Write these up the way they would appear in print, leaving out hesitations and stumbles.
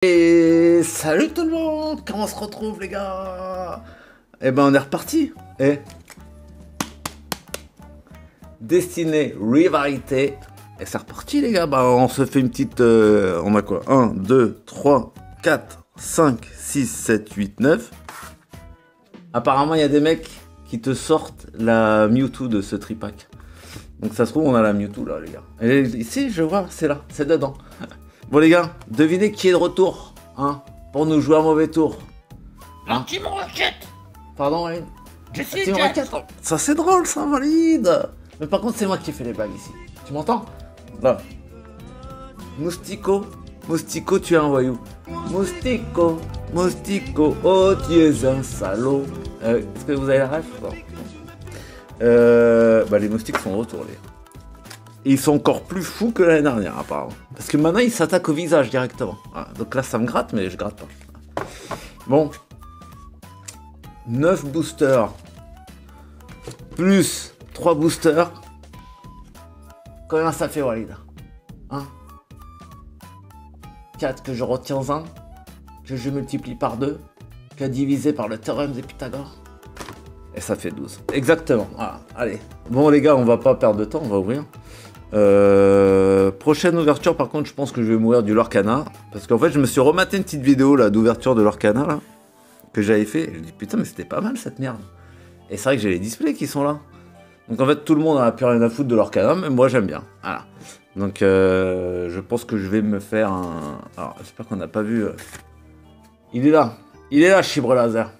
Et salut tout le monde, comment on se retrouve les gars? Eh ben on est reparti. Destinée Rivalité. Et c'est reparti les gars, bah on se fait une petite... on a quoi? 1, 2, 3, 4, 5, 6, 7, 8, 9. Apparemment il y a des mecs qui te sortent la Mewtwo de ce tripack. Donc ça se trouve on a la Mewtwo là les gars. Et ici je vois, c'est là, c'est dedans. Bon les gars, devinez qui est de retour, hein, pour nous jouer un mauvais tour. La Team Rocket. Pardon, Walid? Je suis Team Jet. Rocket. Ça c'est drôle ça, Walid. Mais par contre c'est moi qui fais les blagues ici. Tu m'entends? Là. Moustico, Moustico, tu es un voyou. Moustico, Moustico, oh tu es un salaud. Est-ce que vous avez la ref? Bah les moustiques sont de retour les gars. Et ils sont encore plus fous que l'année dernière, apparemment. Parce que maintenant, ils s'attaquent au visage directement. Voilà. Donc là, ça me gratte, mais je gratte pas. Bon. 9 boosters. Plus 3 boosters. Combien ça fait, Walid? Hein? 4 que je retiens 1. Que je multiplie par 2. Que divisé par le théorème de Pythagore. Et ça fait 12. Exactement. Voilà. Allez. Bon, les gars, on va pas perdre de temps. On va ouvrir. Prochaine ouverture, par contre, je pense que je vais mourir du Lorcana. Parce qu'en fait, je me suis rematé une petite vidéo là d'ouverture de Lorcana là, que j'avais fait. Et je me dis putain, mais c'était pas mal cette merde. Et c'est vrai que j'ai les displays qui sont là. Donc en fait, tout le monde a plus rien à foutre de Lorcana, mais moi j'aime bien. Voilà. Donc je pense que je vais me faire un. Alors, j'espère qu'on n'a pas vu. Il est là, Chibre Laser.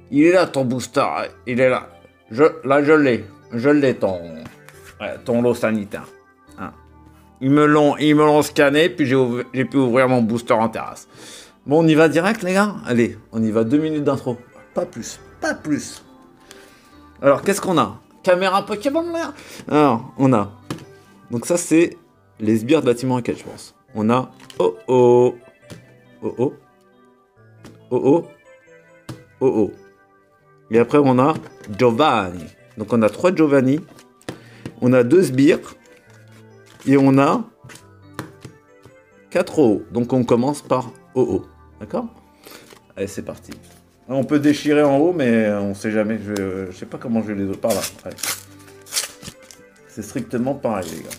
Il est là, ton booster. Il est là. Là, je l'ai, ton lot sanitaire. Hein. Ils me l'ont scanné, puis j'ai pu ouvrir mon booster en terrasse. Bon, on y va direct, les gars? Allez, on y va 2 minutes d'intro. Pas plus, pas plus. Alors, qu'est-ce qu'on a? Caméra Pokémon, là. Alors, on a... Donc ça, c'est les sbires de la Team Rocket, je pense. On a... Oh, oh. Oh, oh. Oh, oh. Oh, oh. Et après, on a Giovanni. Donc, on a 3 Giovanni. On a 2 sbires. Et on a 4 OO. Donc on commence par OO. D'accord? Allez, c'est parti. On peut déchirer en haut, mais on sait jamais. Je sais pas comment je vais les autres. Par là. Allez. C'est strictement pareil, les gars.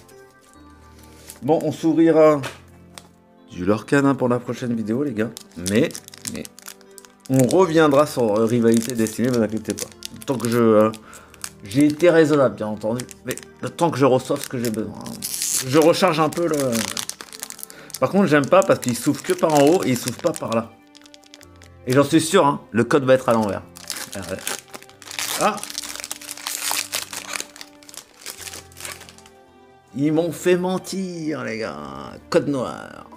Bon, on s'ouvrira du Lorcana pour la prochaine vidéo, les gars. Mais on reviendra sur Rivalité Destinée, ne vous inquiétez pas. Tant que j'ai été raisonnable, bien entendu. Mais le temps que je reçoive ce que j'ai besoin. Je recharge un peu le... Par contre, j'aime pas parce qu'il souffle que par en haut et il souffle pas par là. Et j'en suis sûr, hein, le code va être à l'envers. Ah! Ils m'ont fait mentir, les gars. Code noir.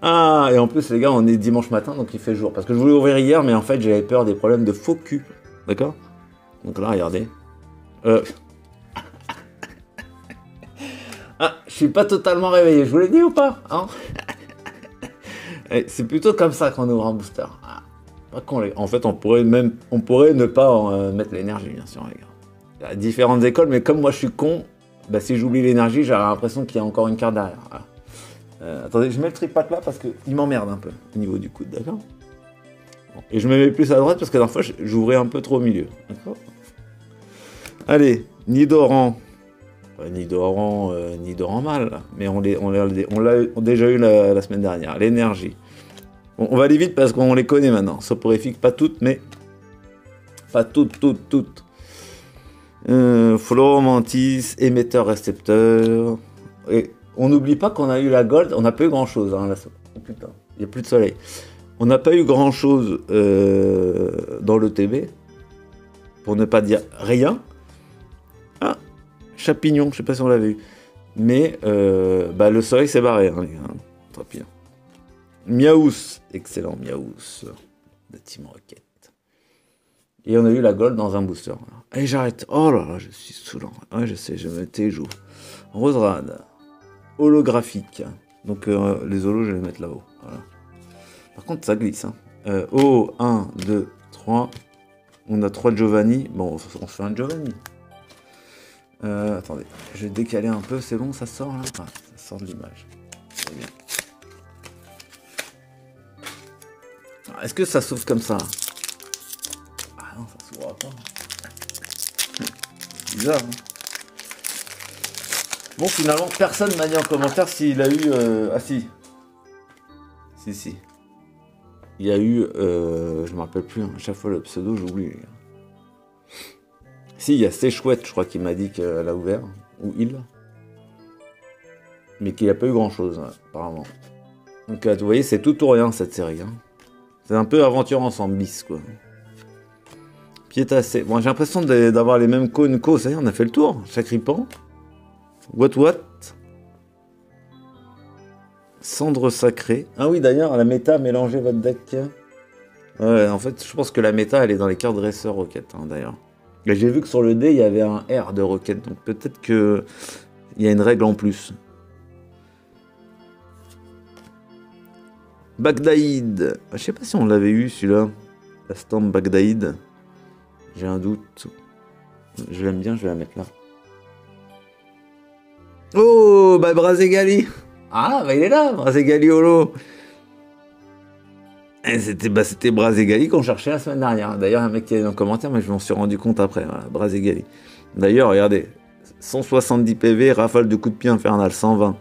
Ah, et en plus, les gars, on est dimanche matin, donc il fait jour. Parce que je voulais ouvrir hier, mais en fait, j'avais peur des problèmes de faux cul. D'accord? Donc là, regardez. Ah, je suis pas totalement réveillé, je vous l'ai dit ou pas, hein? C'est plutôt comme ça qu'on ouvre un booster. Ah, pas con, les... En fait, on pourrait ne pas mettre l'énergie, bien sûr, les gars. Il y a différentes écoles, mais comme moi je suis con, bah, si j'oublie l'énergie, j'ai l'impression qu'il y a encore une carte derrière. Ah. Attendez, je mets le tripack là parce qu'il m'emmerde un peu au niveau du coude, d'accord? Bon. Et je me mets plus à droite parce que la dernière fois, j'ouvrais un peu trop au milieu, d'accord? Allez, Nidoran. Nidoran mal, mais on l'a déjà eu la semaine dernière. L'énergie. Bon, on va aller vite parce qu'on les connaît maintenant. Soporifique, pas toutes, mais... Pas toutes. Floromantis, émetteur, récepteur. Et on n'oublie pas qu'on a eu la gold, on n'a pas eu grand chose. Hein, oh putain, il n'y a plus de soleil. On n'a pas eu grand chose dans le TB. Pour ne pas dire rien. Ah, Chapignon, je sais pas si on l'avait eu. Mais bah, le soleil s'est barré, hein, les gars. Très bien. Miaous, excellent Miaous. De Team Rocket. Et on a eu la gold dans un booster. Voilà. Allez, j'arrête. Oh là là, je suis saoulant. Ouais, je sais, je me tais jour. Roserade. Holographique. Donc les holos, je vais les mettre là-haut. Voilà. Par contre, ça glisse. Hein. Oh, 1, 2, 3. On a 3 Giovanni. Bon, on se fait un Giovanni. Attendez, je vais décaler un peu, c'est bon, ça sort là? Ah, ça sort de l'image. Très bien. est-ce que ça s'ouvre comme ça? Ah non, ça s'ouvre pas. C'est bizarre, hein. Bon, finalement, personne m'a dit en commentaire s'il a eu... Ah si. Si. Il y a eu... je me rappelle plus, hein. À chaque fois le pseudo, j'oublie, les gars. Si, il y a C'est Chouette, je crois, qui m'a dit qu'elle a ouvert. Ou il. Mais qu'il n'y a pas eu grand-chose, hein, apparemment. Donc, vous voyez, c'est tout ou rien, cette série. Hein. C'est un peu aventure ensemble, bis, quoi. Piétassé. Bon, j'ai l'impression d'avoir les mêmes cônes qu'au. Ça y est, on a fait le tour. Chacripan. What? Cendre sacrée. Ah oui, d'ailleurs, la méta a mélangé votre deck. Ouais, en fait, je pense que la méta, elle est dans les cartes dresseur roquette, hein, d'ailleurs. Et j'ai vu que sur le dé, il y avait un R de roquette. Donc peut-être que il y a une règle en plus. Bagdaïd. Je sais pas si on l'avait eu, celui-là. La stamp Bagdaïd. J'ai un doute. Je l'aime bien, je vais la mettre là. Oh, bah Brazegali. Ah, bah il est là, Brazegali Holo. C'était Brazegali qu'on cherchait la semaine dernière. D'ailleurs, un mec qui est dans le commentaire, mais je m'en suis rendu compte après. Voilà, Brazegali. D'ailleurs, regardez. 170 PV, rafale de coups de pied infernal, 120.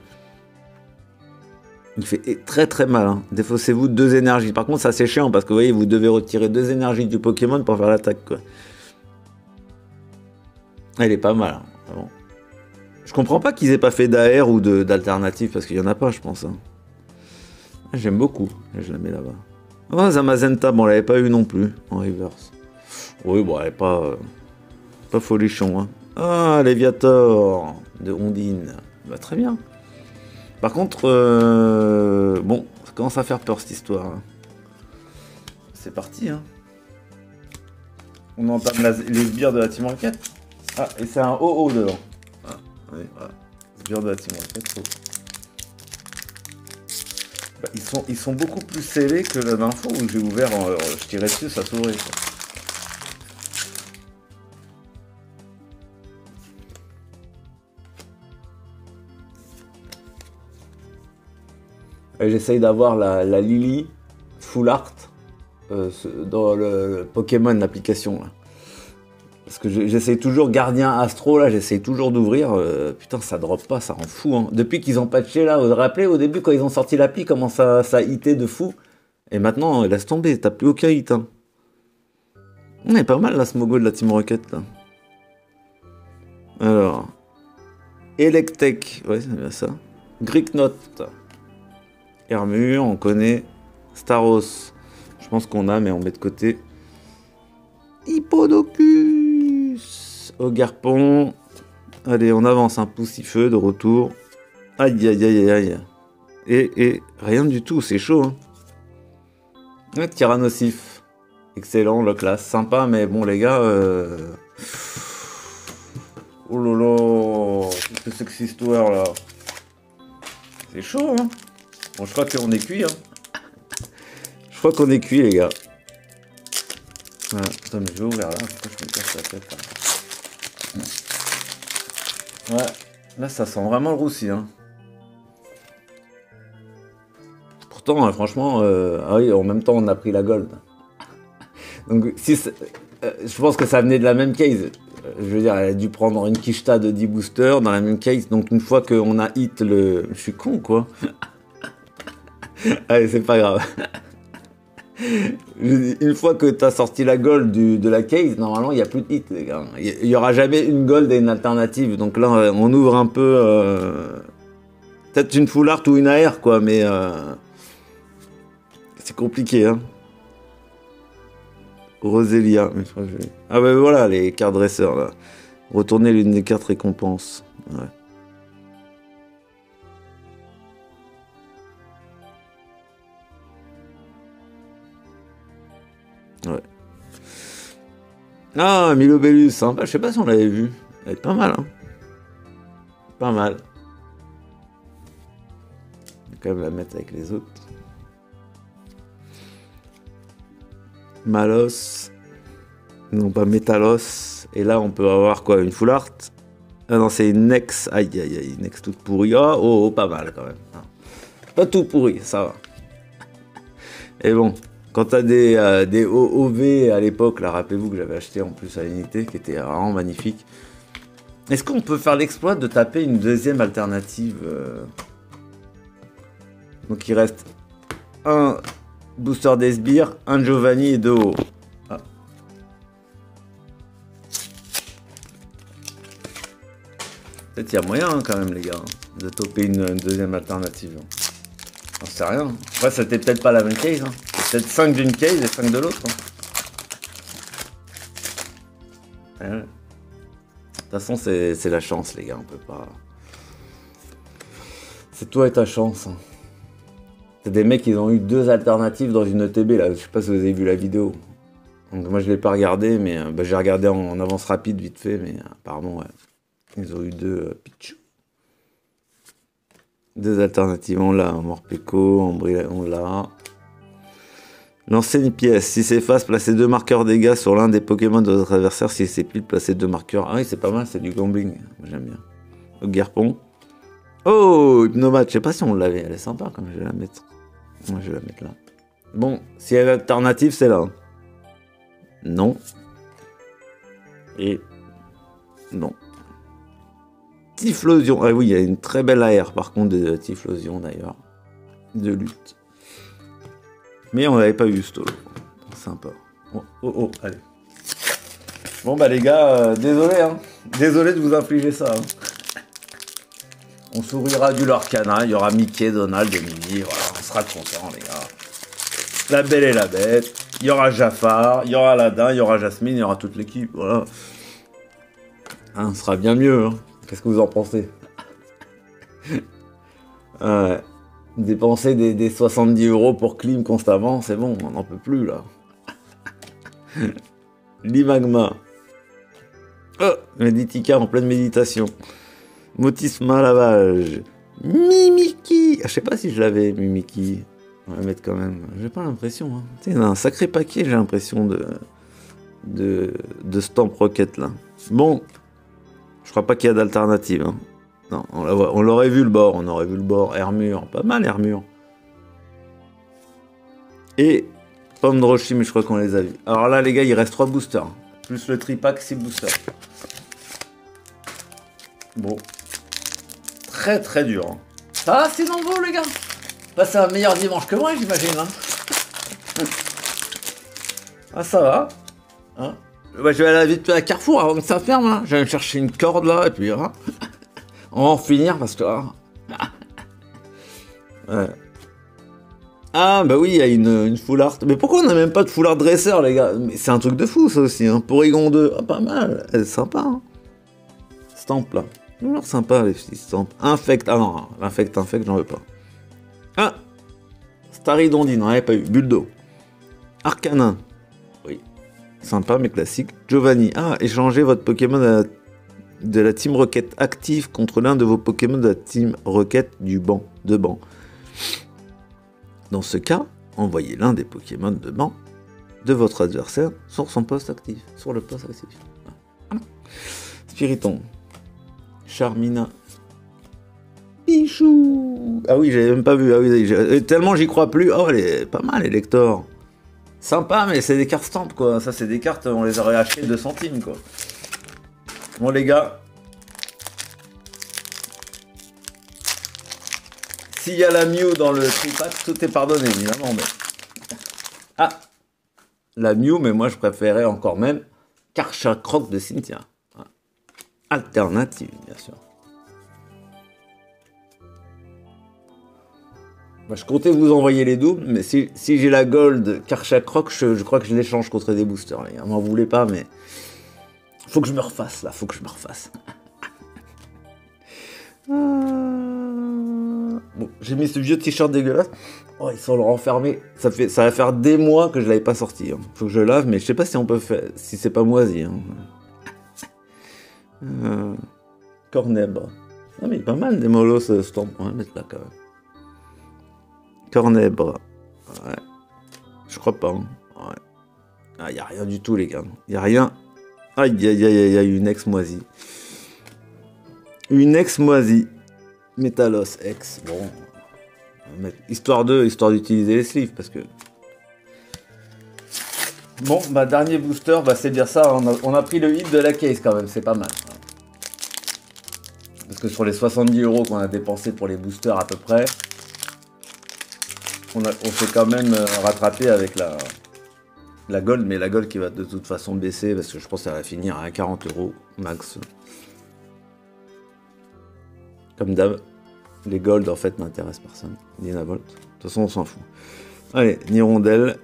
Il fait très très mal. Hein. Défaussez-vous 2 énergies. Par contre, ça c'est chiant parce que vous voyez, vous devez retirer 2 énergies du Pokémon pour faire l'attaque, quoi. Il est pas mal. Hein. Bon. Je comprends pas qu'ils aient pas fait d'AR ou d'alternative parce qu'il y en a pas, je pense. Hein. J'aime beaucoup. Je la mets là-bas. Oh, Zamazenta, bon, on l'avait pas eu non plus en reverse. Oui, bon, elle est pas folichon. Hein. Ah, Léviator de Ondine. Bah, très bien. Par contre, bon, ça commence à faire peur cette histoire. Hein. C'est parti. Hein. On entame les sbires de la Team Rocket. Ah, et c'est un OO devant. Ah, oui, voilà. Sbires de la Team Rocket. Oh. Bah, ils sont beaucoup plus scellés que la dernière fois où j'ai ouvert, je tirais dessus, ça s'ouvrait. J'essaye d'avoir la Lily Full Art dans le Pokémon, l'application. Parce que j'essaye toujours Gardien Astro, là, j'essaye toujours d'ouvrir. Putain, ça drop pas, ça rend fou. Hein. Depuis qu'ils ont patché, là, vous vous rappelez, au début, quand ils ont sorti l'appli, comment ça hitait de fou. Et maintenant, laisse tomber, t'as plus aucun hit. Hein. On est pas mal, là, ce Smogo de la Team Rocket, là. Alors. Electek, ouais, c'est bien ça. Greeknote. Hermure, on connaît. Staros, je pense qu'on a, mais on met de côté. Hippodocus. Ogarpon. Allez, on avance un poussifeu de retour. Aïe, aïe, aïe, aïe. Et rien du tout, c'est chaud. Hein. Ouais, Tyrannosif. Excellent, le classe. Sympa, mais bon, les gars. Oh là là. Qu'est-ce que c'est que cette histoire, là? C'est chaud, hein. Bon, je crois qu'on est cuit, hein. Je crois qu'on est cuit, les gars. Voilà. Attends, mais je vais ouvrir là. Pourquoi je me casse la tête, là? Ouais. Là, ça sent vraiment le roussi, hein. Pourtant, franchement, ah oui, en même temps, on a pris la gold. Donc, si je pense que ça venait de la même case. Je veux dire, elle a dû prendre une Kishta de 10 boosters dans la même case. Donc, une fois qu'on a hit le... Je suis con, quoi. Allez, c'est pas grave. Une fois que tu as sorti la gold de la case, normalement, il n'y a plus de hit, les gars. Il n'y aura jamais une gold et une alternative. Donc là, on ouvre un peu... peut-être une full art ou une AR, quoi. Mais c'est compliqué, hein. Roselia. Ah bah voilà, les cartes dresseurs, là. Retourner l'une des cartes récompenses. Ouais. Ouais. Ah, Milobellus, sympa. Je sais pas si on l'avait vu. Elle est pas mal, hein. Pas mal. Je vais quand même la mettre avec les autres. Malos. Non, pas Métalos. Et là, on peut avoir quoi? Une full art? Ah non, c'est une Nex. Aïe, aïe, aïe. Nex toute pourrie. Oh, pas mal quand même. Pas tout pourri, ça va. Et bon. Quand t'as des OOV à l'époque, là, rappelez-vous que j'avais acheté en plus à l'unité, qui était vraiment magnifique. Est-ce qu'on peut faire l'exploit de taper une deuxième alternative Donc il reste un booster d'Esbire, un Giovanni et deux O. Ah. Peut-être il y a moyen quand même les gars, de toper une deuxième alternative. J'en sais rien. Après c'était peut-être pas la même case. C'est peut-être 5 d'une case et 5 de l'autre. De toute façon c'est la chance les gars, on peut pas... C'est toi et ta chance. C'est des mecs, ils ont eu 2 alternatives dans une ETB là, je sais pas si vous avez vu la vidéo. Donc moi je l'ai pas regardé, mais j'ai regardé en avance rapide vite fait, mais apparemment ouais. Ils ont eu 2 pitch. 2 alternatives, on l'a, Morpeko, on l'a. Lancer une pièce, si c'est face, placez 2 marqueurs dégâts sur l'un des Pokémon de votre adversaire, si c'est pile, placez 2 marqueurs. Ah oui c'est pas mal, c'est du gambling, j'aime bien. Guerpon. Oh, Hypnomat, je sais pas si on l'avait, elle est sympa comme je vais la mettre. Moi je vais la mettre là. Bon, s'il y a une alternative, c'est là. Non. Et non. Typhlosion. Ah oui, il y a une très belle AR par contre de Typhlosion d'ailleurs. De lutte. Mais on l'avait pas eu ce tolo. Sympa. Oh, allez. Bon bah les gars, désolé hein. Désolé de vous infliger ça. Hein. On sourira du Lorcana, il y aura Mickey, Donald et Minnie, voilà, on sera contents les gars. La Belle et la Bête, il y aura Jafar, il y aura Aladdin, il y aura Jasmine, il y aura toute l'équipe, voilà. Hein, on sera bien mieux, hein. Qu'est-ce que vous en pensez? Dépenser des 70 € pour Clim constamment, c'est bon, on n'en peut plus là. Limagma. Oh, Meditica en pleine méditation. Motisma lavage. Mimiki. Ah, je sais pas si je l'avais, Mimiki. On va mettre quand même. J'ai pas l'impression. Hein. Il y a un sacré paquet, j'ai l'impression de Stamp Rocket là. Bon. Je crois pas qu'il y a d'alternative. Hein. Non, on l'aurait vu le bord. On aurait vu le bord. Hermure. Pas mal, Hermure. Et Pomme de Roshi, mais je crois qu'on les a vus. Alors là, les gars, il reste 3 boosters. Plus le tripack, 6 boosters. Bon. Très très dur. Hein. Ça va, c'est nouveau les gars. Passez un meilleur dimanche que moi, j'imagine. Hein. Ah, ça va. Hein. Ouais, je vais aller vite à Carrefour avant que ça ferme. Hein. Je vais me chercher une corde là et puis hein. On va en finir parce que. Hein. Ouais. Ah bah oui, il y a une full art. Mais pourquoi on n'a même pas de full art dresseur les gars? Mais c'est un truc de fou ça aussi. Hein. Porygon 2, ah, pas mal. Elle est sympa. Hein. Stamp là. Alors sympa les petits stamps. Infect, ah non, infect, j'en veux pas. Ah, Staridondine, on n'avait pas eu. Buldo. Arcanin. Oui. Sympa mais classique. Giovanni. Ah, échangez votre Pokémon de la Team Rocket active contre l'un de vos Pokémon de la Team Rocket du banc. De banc. Dans ce cas, envoyez l'un des Pokémon de banc de votre adversaire sur son poste actif. Sur le poste actif. Voilà. Spiritomb. Charmina. Pichou. Ah oui, j'avais même pas vu. Ah oui, tellement j'y crois plus. Oh, elle est pas mal, Elector. Sympa, mais c'est des cartes stamp, quoi. Ça, c'est des cartes, on les aurait achetées 2 centimes, quoi. Bon, les gars. S'il y a la Mew dans le tripack, tout est pardonné, évidemment. Mais... Ah, la Mew, mais moi, je préférais encore même Karcha Croc de Cynthia. Alternative, bien sûr. Bah, je comptais vous envoyer les doubles, mais si j'ai la gold Karcha Croc, je crois que je l'échange contre des boosters. Les gars. M'en voulez pas, mais faut que je me refasse là, faut que je me refasse. Bon, j'ai mis ce vieux t-shirt dégueulasse. Oh, ils sont le renfermé. Ça va faire des mois que je l'avais pas sorti. Hein. Faut que je lave, mais je sais pas si on peut faire, si c'est pas moisi. Hein. Cornèbre. Ah mais pas mal des molos ce stamp. On va mettre là quand même. Cornèbre. Ouais. Je crois pas. Hein. Ouais. Ah, y a rien du tout les gars. Y a rien. Ah, y a une ex moisie. Une ex moisie. Métalos ex. Bon. Histoire d'utiliser les sleeves parce que Bon, bah dernier booster, bah c'est bien ça, on a pris le hit de la case quand même, c'est pas mal. Parce que sur les 70 € qu'on a dépensé pour les boosters à peu près, on s'est quand même rattrapé avec la gold, mais la gold qui va de toute façon baisser parce que je pense qu'elle va finir à 40 € max. Comme d'hab, les gold en fait n'intéressent personne. Dynavolt, de toute façon on s'en fout. Allez, Nirondelle.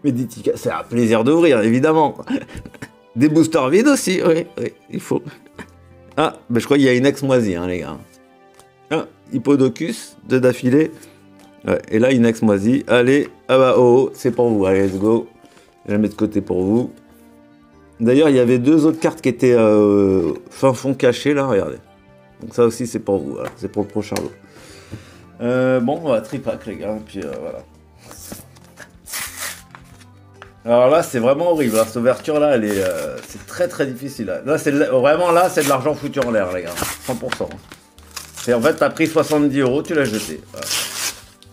Meditica, c'est un plaisir d'ouvrir évidemment. Des boosters vides aussi, oui, il faut. Ah, bah je crois qu'il y a une ex moisie, hein, les gars. Ah, Hippodocus, 2 d'affilée. Ouais, et là, une ex moisie. Allez, ah bah oh, c'est pour vous. Allez, let's go. Je la mets de côté pour vous. D'ailleurs, il y avait 2 autres cartes qui étaient fin fond cachées, là, regardez. Donc ça aussi, c'est pour vous. Voilà. C'est pour le prochain lot. Bon, on va tripack, les gars. Puis voilà. Alors là, c'est vraiment horrible. Hein. Cette ouverture-là, elle est, c'est très très difficile. Là, vraiment là, c'est de l'argent foutu en l'air, les gars. 100%. C'est en fait, t'as pris 70 €, tu l'as jeté. Voilà.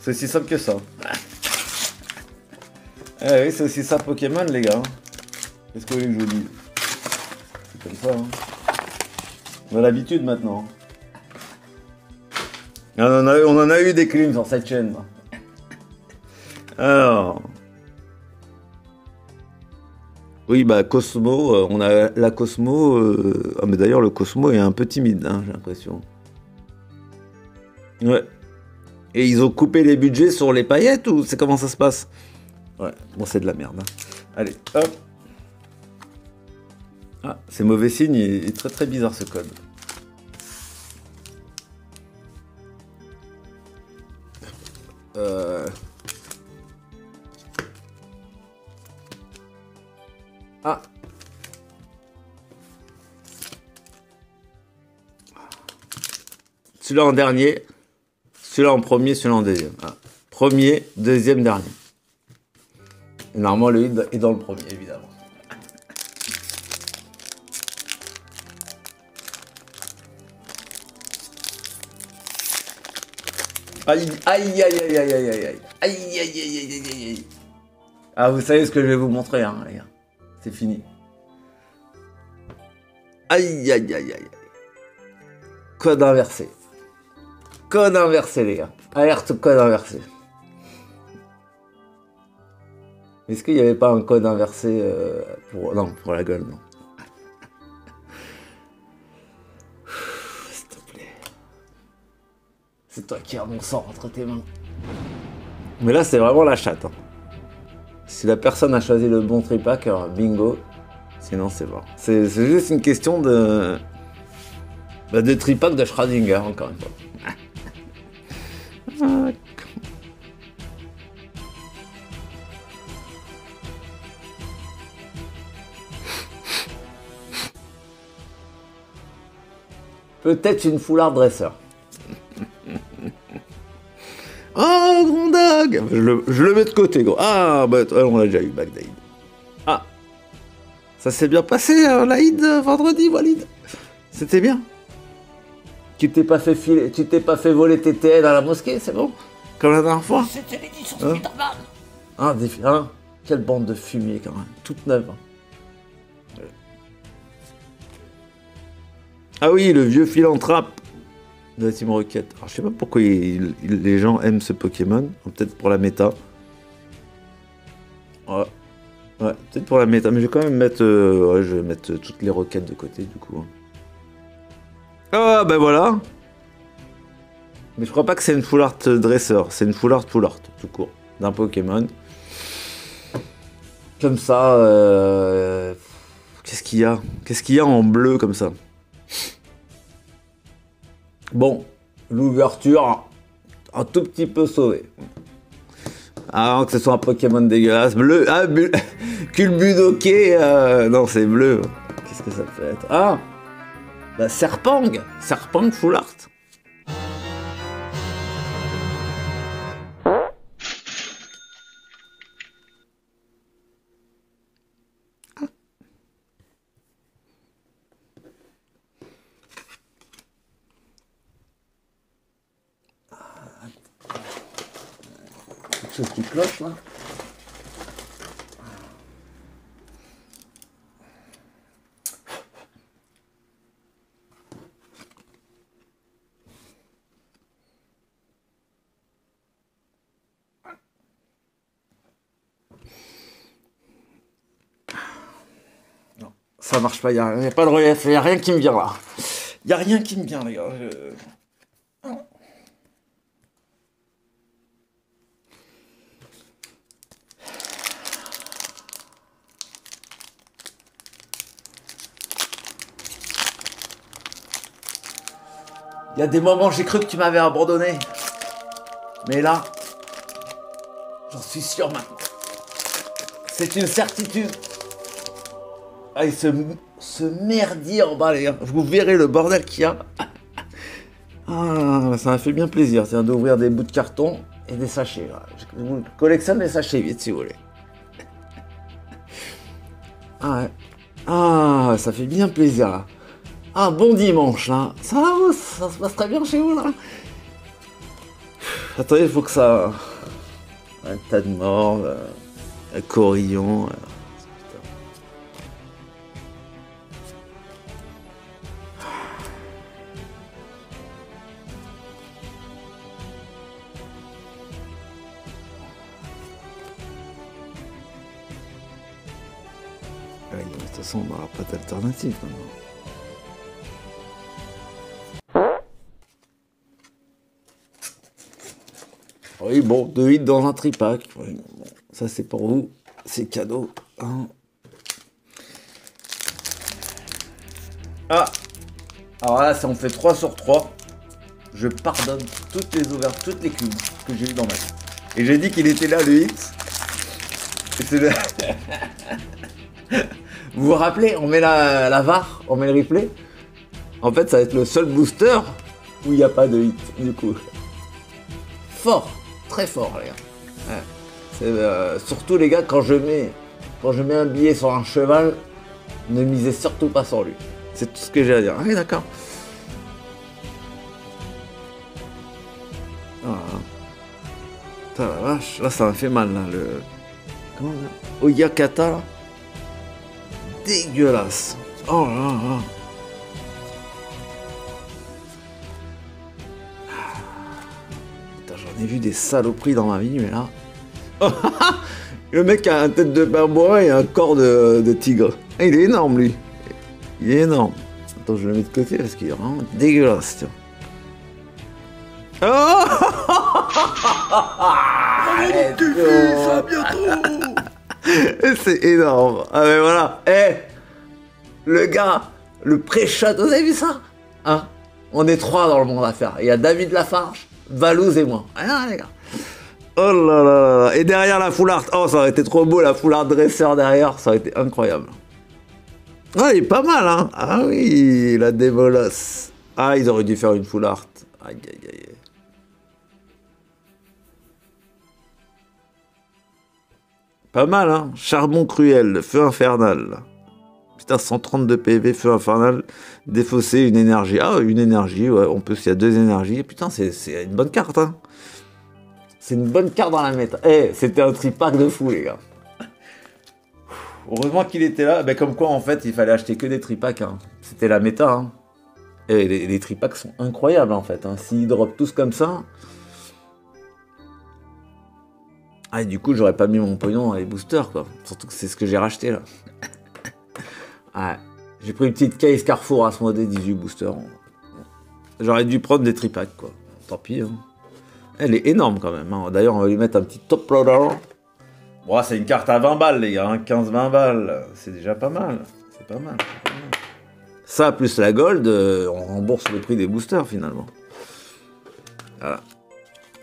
C'est aussi simple que ça. Eh oui, c'est aussi ça Pokémon, les gars. Qu'est-ce que vous voulez que je vous dise? C'est comme ça. Hein. On a l'habitude maintenant. On en a eu des crimes sur cette chaîne. Alors. Oui, bah Cosmo, on a la Cosmo. Ah, mais d'ailleurs, le Cosmo est un peu timide, hein, j'ai l'impression. Ouais. Et ils ont coupé les budgets sur les paillettes ou c'est comment ça se passe? Ouais, bon, c'est de la merde. Hein. Allez, hop. Ah, c'est mauvais signe, il est très très bizarre ce code. Ah. Celui-là en dernier, celui-là en premier, celui-là en deuxième. Ah. Premier, deuxième, dernier. Et normalement, le hit est dans le premier, évidemment. Aïe, aïe, aïe, aïe, aïe, aïe, aïe, aïe, aïe, aïe, aïe, aïe, aïe, aïe. Ah, vous savez ce que je vais vous montrer, hein, les gars. C'est fini. Aïe, aïe, aïe, aïe. Code inversé. Code inversé, les gars. Alerte code inversé. Est-ce qu'il n'y avait pas un code inversé pour... Non, pour la gueule, non. S'il te plaît. C'est toi qui as mon sang entre tes mains. Mais là, c'est vraiment la chatte. Hein. Si la personne a choisi le bon tripack, alors bingo. Sinon, c'est bon. C'est juste une question de... Bah, de tripack de Schrödinger, encore une fois. Peut-être une foulard dresseur. Oh, Grondag! Je le mets de côté, gros. Ah, bah, on l'a déjà eu, Bagdad. Ah. Ça s'est bien passé, l'Aïd, vendredi, Walid. C'était bien. Tu t'es pas fait filer, tu t'es pas fait voler tes TN à la mosquée, c'est bon? Comme la dernière fois? C'était l'édition Spider-Man. Ah, hein? Quelle bande de fumier, quand même. Toute neuve. Hein. Ah oui, le vieux philanthrope de la Team Rocket. Alors, je sais pas pourquoi les gens aiment ce Pokémon. Peut-être pour la méta. Ouais, ouais peut-être pour la méta. Mais je vais quand même mettre, ouais, je vais mettre toutes les roquettes de côté, du coup. Ah, ben voilà. Mais je crois pas que c'est une full art dresseur. C'est une full art, tout court. D'un Pokémon. Comme ça. Qu'est-ce qu'il y a? Qu'est-ce qu'il y a en bleu comme ça? Bon, l'ouverture, un tout petit peu sauvée. Avant que ce soit un Pokémon dégueulasse. Bleu, ah, Culbudoké, non, c'est bleu. Qu'est-ce que ça peut être? Ah, bah, Serpang full art. Quelque chose qui cloche là. Ça marche pas, y a pas de relief, y a rien qui me vient là. Y a rien qui me vient, les gars. Il y a des moments, j'ai cru que tu m'avais abandonné. Mais là, j'en suis sûr maintenant. C'est une certitude. Ah, et ce merdier en bas, les gars. Vous verrez le bordel qu'il y a. Ah, ça m'a fait bien plaisir, tiens, d'ouvrir des bouts de carton et des sachets. Je collectionne les sachets vite, si vous voulez. Ah ouais. Ah, ça fait bien plaisir, là. Ah, bon dimanche, là. Ça va, ça se passe très bien chez vous, là. Attendez, il faut que ça... Un tas de morts, un corillon... Ouais, de toute façon, on n'aura pas d'alternative maintenant. Oui, bon, 2 hits dans un tripack. Oui, bon, ça, c'est pour vous. C'est cadeau. Hein. Ah! Alors là, si on fait 3 sur 3, je pardonne toutes les ouvertures, toutes les cubes que j'ai eu dans ma vie. Et j'ai dit qu'il était là, le hit. Et c'est le... Vous vous rappelez, on met la VAR, on met le replay. En fait, ça va être le seul booster où il n'y a pas de hit, du coup. Fort, très fort, les gars. Ouais. Surtout, les gars, quand je mets un billet sur un cheval, ne misez surtout pas sur lui. C'est tout ce que j'ai à dire. Ah oui, d'accord. Ah, putain, la vache, là, ça m'a fait mal, là, le... Comment on a... Oyakata, là. Dégueulasse. Oh là là. Putain, j'en ai vu des saloperies dans ma vie, mais là... Le mec a une tête de barbois et un corps de tigre. Ah, il est énorme, lui. Il est énorme. Attends, je le mets de côté parce qu'il est vraiment dégueulasse, tiens. Oh Tu fais ça bientôt. C'est énorme. Ah mais voilà. Eh, le gars, le pré-shot, vous avez vu ça? Hein? On est 3 dans le monde à faire. Il y a David Lafarge, Valouz et moi. Ah les gars. Oh là là là. Et derrière la foulard. Oh, ça aurait été trop beau, la foulard dresseur derrière. Ça aurait été incroyable. Ah, il est pas mal, hein? Ah oui, la dévolasse. Ah, ils auraient dû faire une foulard. Aïe, aïe, aïe. Pas mal, hein? Charbon cruel, feu infernal. Putain, 132 PV, feu infernal. Défausser une énergie. Ah, une énergie, ouais. On peut, s'il y a 2 énergies. Putain, c'est une bonne carte, hein? C'est une bonne carte dans la méta. Eh, c'était un tripack de fou, les gars. Heureusement qu'il était là. Ben, comme quoi, en fait, il fallait acheter que des tripacks. Hein. C'était la méta. Hein. Et les tripacks sont incroyables, en fait. Hein. S'ils dropent tous comme ça... Ah, et du coup, j'aurais pas mis mon pognon dans les boosters, quoi. Surtout que c'est ce que j'ai racheté, là. Ouais. J'ai pris une petite case Carrefour à ce modèle 18 boosters. J'aurais dû prendre des tripacks, quoi. Tant pis, hein. Elle est énorme, quand même. Hein. D'ailleurs, on va lui mettre un petit top loader. Bon, c'est une carte à 20 balles, les gars. Hein. 15-20 balles. C'est déjà pas mal. C'est pas mal. Ça, plus la gold, on rembourse le prix des boosters, finalement. Voilà.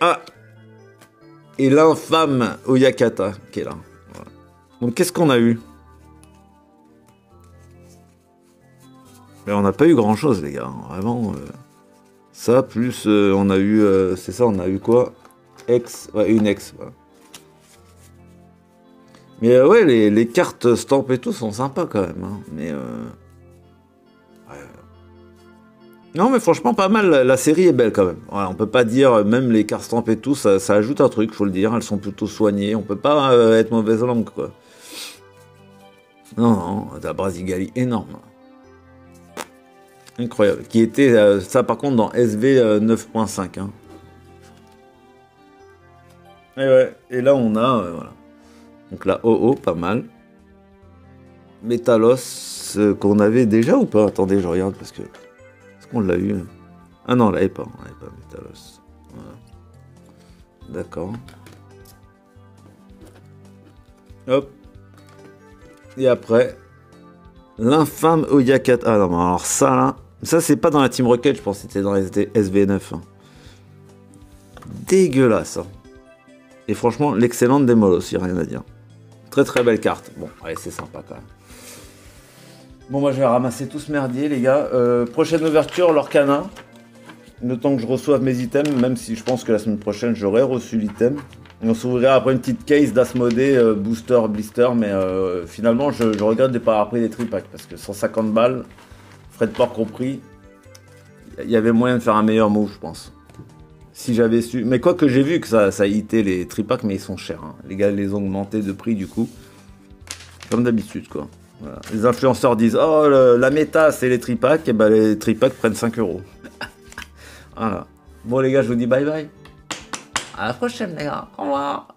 Ah! Et l'infâme Oyakata qui est là. Voilà. Donc qu'est-ce qu'on a eu? Mais on n'a pas eu grand chose, les gars. Vraiment. Ça, plus on a eu. C'est ça, on a eu quoi? Ex. Ouais, une ex. Voilà. Mais ouais, les cartes stamp et tout sont sympas quand même. Hein. Mais. Non, mais franchement, pas mal. La série est belle quand même. Voilà, on peut pas dire, même les cartes stamp et tout, ça ajoute un truc, faut le dire. Elles sont plutôt soignées. On peut pas être mauvaise langue, quoi. Non, la Brasigali énorme. Incroyable. Qui était, ça par contre, dans SV 9.5. Hein. Et ouais. Et là, on a, voilà. Donc la OO, pas mal. Métalos qu'on avait déjà ou pas? Attendez, je regarde parce que... Est-ce qu'on l'a eu? Ah non, on l'avait pas. On l'avait pas, Métalos. Voilà. D'accord. Hop. Et après... L'infâme Oyakata. Ah non, mais alors ça là... Ça c'est pas dans la Team Rocket, je pense que c'était dans SV9. Hein. Dégueulasse. Hein. Et franchement, l'excellente démol aussi, rien à dire. Très très belle carte. Bon, allez, c'est sympa quand même. Bon, moi je vais ramasser tout ce merdier, les gars. Prochaine ouverture, l'Orcana. Le temps que je reçoive mes items, même si je pense que la semaine prochaine j'aurai reçu l'item. Et on s'ouvrira après une petite case d'Asmodée, booster, blister, mais finalement je regrette de ne pas avoir pris des tripacks parce que 150 balles, frais de port compris, il y avait moyen de faire un meilleur move, je pense. Si j'avais su. Mais quoi que j'ai vu que ça a hité les tripacks, mais ils sont chers. Hein. Les gars les ont augmentés de prix du coup. Comme d'habitude, quoi. Voilà. Les influenceurs disent oh la méta c'est les tripacks, et ben les tripacks prennent 5 €. Voilà. Bon les gars, je vous dis bye bye. À la prochaine les gars. Au revoir.